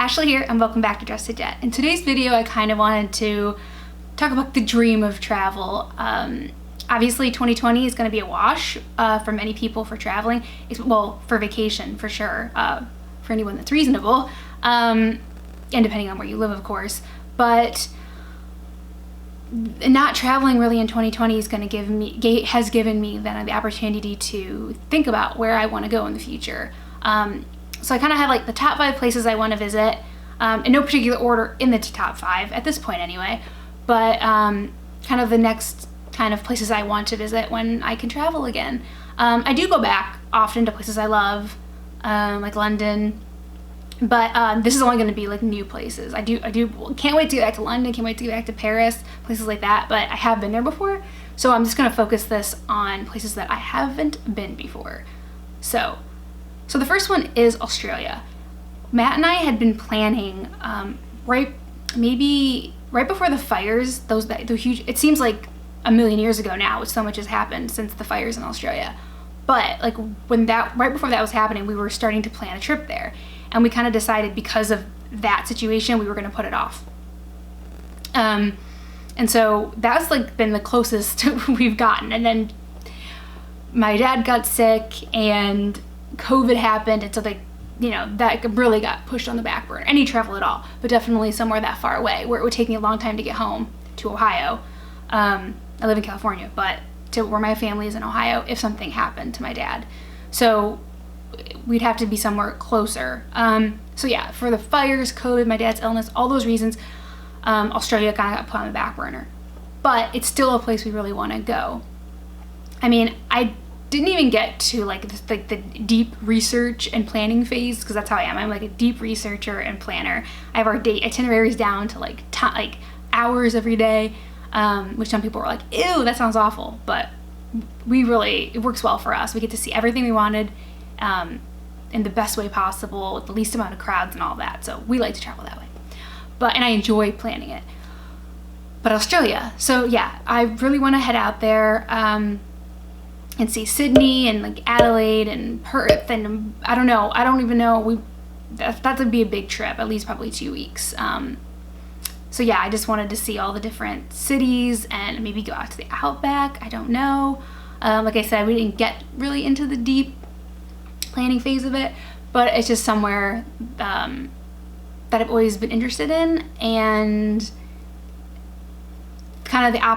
Ashley here, and welcome back to Dress to Jet. In today's video, I kind of wanted to talk about the dream of travel. Obviously, 2020 is going to be a wash for many people for traveling. Well, for vacation, for sure, for anyone that's reasonable, and depending on where you live, of course. But not traveling really in 2020 is going to has given me then the opportunity to think about where I want to go in the future. So I kind of have like the top 5 places I want to visit, in no particular order in the top 5 at this point anyway, but kind of the next kind of places I want to visit when I can travel again. I do go back often to places I love, like London, but this is only going to be like new places. I can't wait to get back to London, can't wait to get back to Paris, places like that, but I have been there before, so I'm just going to focus this on places that I haven't been before. So the first one is Australia. Matt and I had been planning right before the fires, those huge, it seems like a million years ago now, so much has happened since the fires in Australia. But like right before that was happening, we were starting to plan a trip there. And we kind of decided because of that situation, we were going to put it off. And so that's like been the closest we've gotten. And then my dad got sick and COVID happened, and so that really got pushed on the back burner. Any travel at all, but definitely somewhere that far away where it would take me a long time to get home to Ohio. I live in California, but to where my family is in Ohio if something happened to my dad. So we'd have to be somewhere closer. So yeah, for the fires, COVID, my dad's illness, all those reasons, Australia kind of got put on the back burner. But it's still a place we really want to go. I mean, I didn't even get to like the deep research and planning phase, because that's how I am. I'm like a deep researcher and planner. I have our date itineraries down to like hours every day, which some people were like, ew, that sounds awful. But it works well for us. We get to see everything we wanted in the best way possible, with the least amount of crowds and all that. So we like to travel that way. And I enjoy planning it. But Australia, so yeah, I really want to head out there and see Sydney and like Adelaide and Perth, and I don't even know, that would be a big trip, at least probably 2 weeks. So yeah, I just wanted to see all the different cities and maybe go out to the Outback. I don't know. Like I said, we didn't get really into the deep planning phase of it, but it's just somewhere that I've always been interested in, and kind of the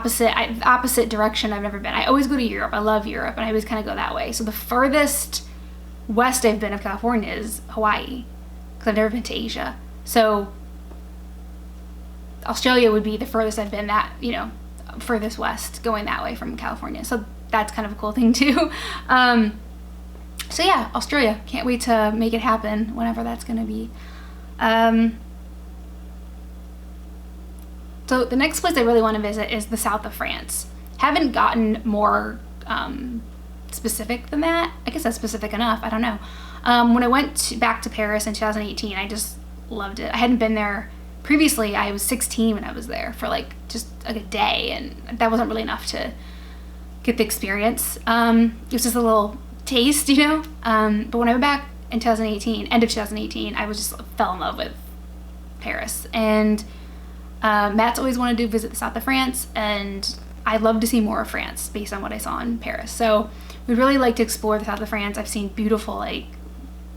opposite direction I've never been. I always go to Europe. I love Europe, and I always kind of go that way. So the furthest west I've been of California is Hawaii, because I've never been to Asia. So Australia would be the furthest I've been, furthest west, going that way from California. So that's kind of a cool thing too. So yeah, Australia. Can't wait to make it happen, whenever that's going to be. So the next place I really want to visit is the south of France. Haven't gotten more specific than that. I guess that's specific enough. I don't know. When I went back to Paris in 2018, I just loved it. I hadn't been there previously. I was 16 when I was there for like just like a day, and that wasn't really enough to get the experience. It was just a little taste, but when I went back in 2018, end of 2018, I just fell in love with Paris. And Matt's always wanted to visit the south of France, and I'd love to see more of France based on what I saw in Paris. So we'd really like to explore the south of France. I've seen beautiful like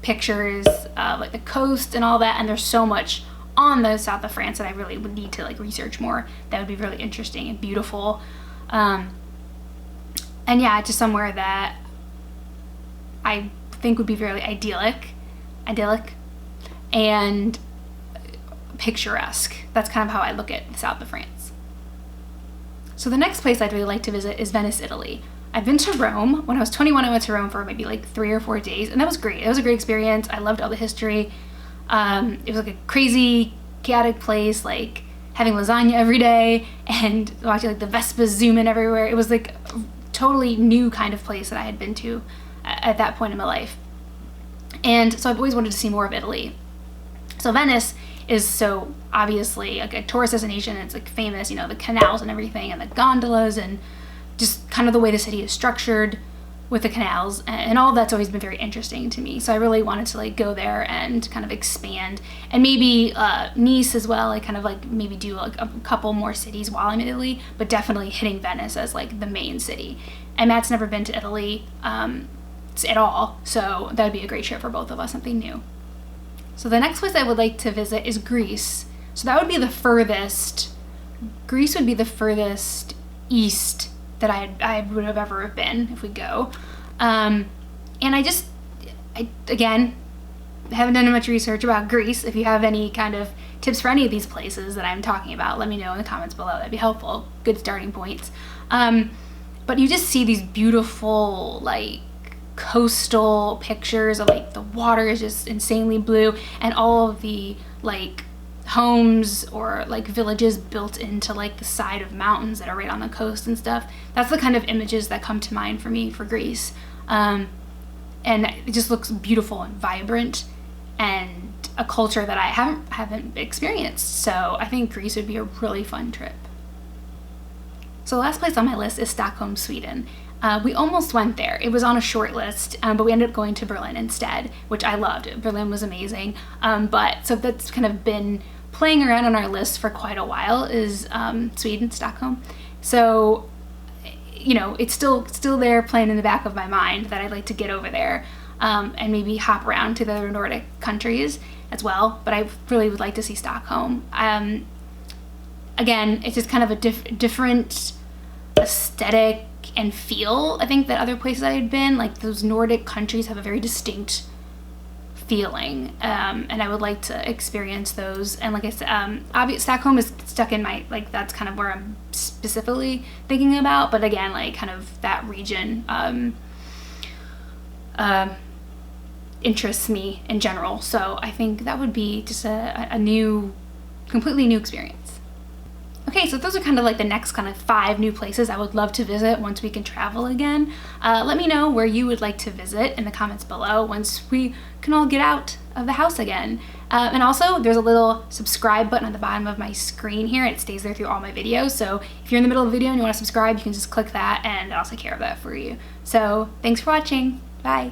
pictures of like the coast and all that, and there's so much on the south of France that I really would need to like research more. That would be really interesting and beautiful. And yeah, just somewhere that I think would be very idyllic and picturesque. That's kind of how I look at the south of France. So the next place I'd really like to visit is Venice, Italy. I've been to Rome. When I was 21, I went to Rome for maybe like 3 or 4 days, and that was great. It was a great experience. I loved all the history. It was like a crazy, chaotic place, like having lasagna every day and watching like the Vespas zoom in everywhere. It was like a totally new kind of place that I had been to at that point in my life. And so I've always wanted to see more of Italy. So Venice is so obviously like a tourist destination. It's like famous, the canals and everything, and the gondolas, and just kind of the way the city is structured. with the canals, and all of that's always been very interesting to me. So I really wanted to like go there and kind of expand, and maybe Nice as well. I kind of like maybe do like a couple more cities while I'm in Italy, but definitely hitting Venice as like the main city. And Matt's never been to Italy at all, so that would be a great trip for both of us, something new. So the next place I would like to visit is Greece. So that would be the furthest. Greece would be the furthest east that I would have ever been if we go. And I again, haven't done much research about Greece. If you have any kind of tips for any of these places that I'm talking about, let me know in the comments below. That'd be helpful. Good starting points. But you just see these beautiful, like, coastal pictures of like the water is just insanely blue, and all of the like homes or like villages built into like the side of mountains that are right on the coast and stuff. That's the kind of images that come to mind for me for Greece. And it just looks beautiful and vibrant, and a culture that I haven't experienced. So I think Greece would be a really fun trip. So the last place on my list is Stockholm, Sweden. We almost went there. It was on a short list, but we ended up going to Berlin instead, which I loved. Berlin was amazing. So that's kind of been playing around on our list for quite a while, is Sweden, Stockholm. So, you know, it's still there playing in the back of my mind that I'd like to get over there and maybe hop around to the other Nordic countries as well. But I really would like to see Stockholm. Again, it's just kind of a different aesthetic and feel, I think, that other places I had been. Like, those Nordic countries have a very distinct feeling, and I would like to experience those. And like I said, Stockholm is stuck in my, like, that's kind of where I'm specifically thinking about. But again, like, kind of that region interests me in general. So I think that would be just a new, completely new experience. Okay, so those are kind of like the next kind of 5 new places I would love to visit once we can travel again. Let me know where you would like to visit in the comments below once we can all get out of the house again. And also, there's a little subscribe button on the bottom of my screen here, and it stays there through all my videos. So if you're in the middle of a video and you want to subscribe, you can just click that and I'll take care of that for you. So thanks for watching. Bye.